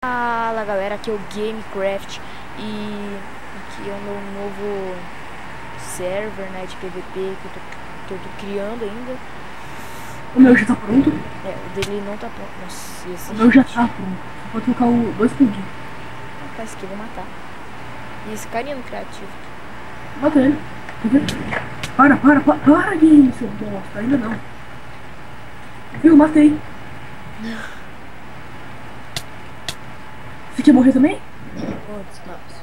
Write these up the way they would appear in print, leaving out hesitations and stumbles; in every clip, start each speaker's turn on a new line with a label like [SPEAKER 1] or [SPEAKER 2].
[SPEAKER 1] Fala galera, aqui é o Gamecraft e aqui é o meu novo server, né, de PVP que eu tô criando ainda.
[SPEAKER 2] O meu já tá pronto?
[SPEAKER 1] É, o dele não tá pronto. Nossa, esse
[SPEAKER 2] O meu já
[SPEAKER 1] hit.
[SPEAKER 2] tá pronto. Só pode colocar o dois plugins.
[SPEAKER 1] Rapaz, que eu vou matar. E esse carinha no criativo.
[SPEAKER 2] Mata ele. Quer ver? Para, game, seu bosta. Ainda não. Viu? Matei. Você quer morrer também?
[SPEAKER 1] Putz, nossa.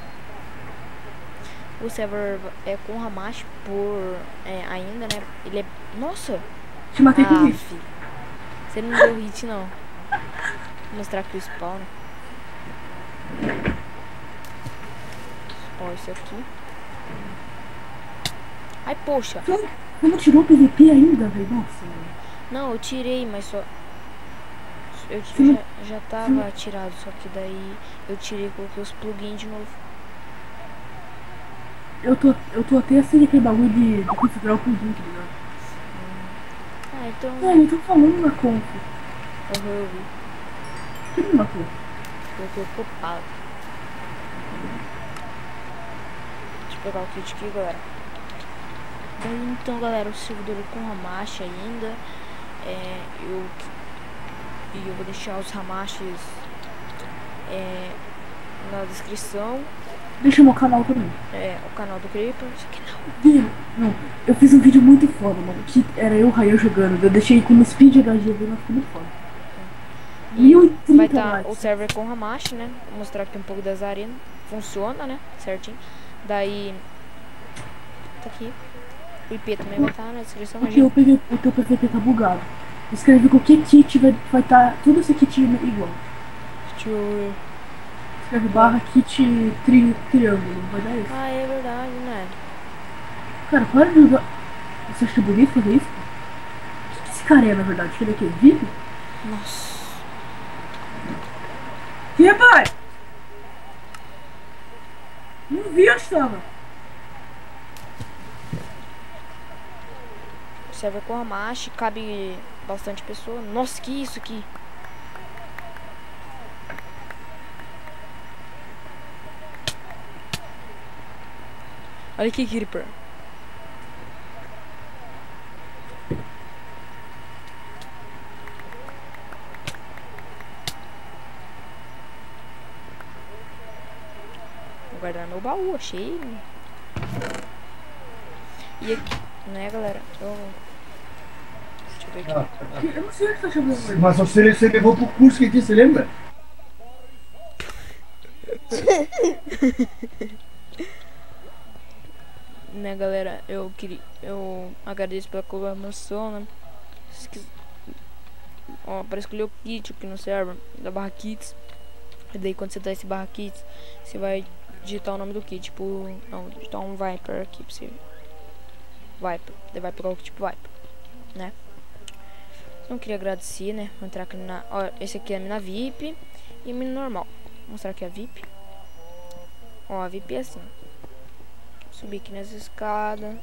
[SPEAKER 1] O server é com Hamashi por ainda, né? Ele é. Nossa!
[SPEAKER 2] Te matei com hit.
[SPEAKER 1] Fi. Você não deu hit não. Vou mostrar aqui o spawn. Ó, esse aqui. Ai, poxa.
[SPEAKER 2] Você não tirou o PVP ainda, velho? Nossa.
[SPEAKER 1] Não, eu tirei, mas só. Eu
[SPEAKER 2] Você não...
[SPEAKER 1] já tava tirado, só que daí eu tirei e coloquei os plugins de novo.
[SPEAKER 2] Eu tô até sem aquele bagulho de configurar o plugin, tá ligado?
[SPEAKER 1] Ah, então.
[SPEAKER 2] Velho, eu tô falando na conf.
[SPEAKER 1] Eu vi.
[SPEAKER 2] Quem me matou?
[SPEAKER 1] Coloquei o copado. Deixa eu pegar o kit aqui, galera. Então, galera, o servidor com Hamashi ainda. Eu vou deixar os Hamashis na descrição.
[SPEAKER 2] Deixa meu canal também.
[SPEAKER 1] O canal do Creeper. Isso aqui não.
[SPEAKER 2] Viu? Não, eu fiz um vídeo muito foda, mano. Que era eu e o Rayan jogando. Eu deixei como Speed HG, mas ficou muito foda.
[SPEAKER 1] E vai
[SPEAKER 2] 1030
[SPEAKER 1] estar o
[SPEAKER 2] likes.
[SPEAKER 1] server com Hamashi, né? Vou mostrar aqui um pouco das arenas. Funciona, né? Certinho. Daí. Tá aqui. O IP também vai estar na descrição.
[SPEAKER 2] O teu PVP tá bugado. Escreve qualquer kit, vai estar tudo esse kit igual.
[SPEAKER 1] Deixa eu ver.
[SPEAKER 2] Escreve barra kit triângulo, vai dar isso.
[SPEAKER 1] Ah, é verdade, né?
[SPEAKER 2] Cara, para de usar. Você acha bonito fazer isso? O que esse cara é, na verdade? Deixa eu ver aqui. VIP?
[SPEAKER 1] Nossa.
[SPEAKER 2] Que é, pai? Não vi onde estava.
[SPEAKER 1] O server com Hamashi, cabe bastante pessoa. Nossa, que isso aqui? Olha aqui, Creeper. Vou guardar meu baú, achei. E aqui, né, galera? Deixa eu ver aqui.
[SPEAKER 2] Eu não sei o que tá chamando.
[SPEAKER 3] Mas você levou pro curso que aqui, você lembra?
[SPEAKER 1] Né, galera? Eu agradeço pela colaboração, né? Ó, para escolher o kit aqui no server da barra kits. E daí quando você dá esse barra kits, você vai digitar o nome do kit, tipo, não, digitar um Viper aqui pra você. Viper, daí vai pegar o kit Viper, né? Então eu queria agradecer, né? Vou entrar aqui na. Ó, esse aqui é a mina VIP e a mina normal. Vou mostrar aqui a VIP. Ó, a VIP é assim. Subir aqui nessa escada.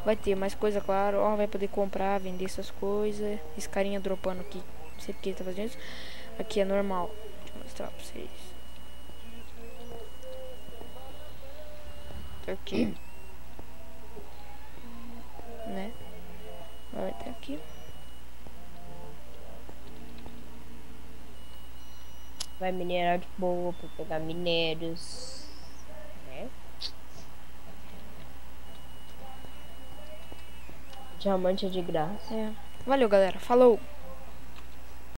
[SPEAKER 1] Vai ter mais coisa, claro. Ó, vai poder comprar, vender essas coisas. Esse carinha dropando aqui. Não sei porque ele tá fazendo isso. Aqui é normal. Deixa eu mostrar pra vocês. Aqui. Né? Vai até aqui.
[SPEAKER 4] Vai minerar de boa pra pegar minérios, né? Diamante é de graça.
[SPEAKER 1] Valeu, galera. Falou!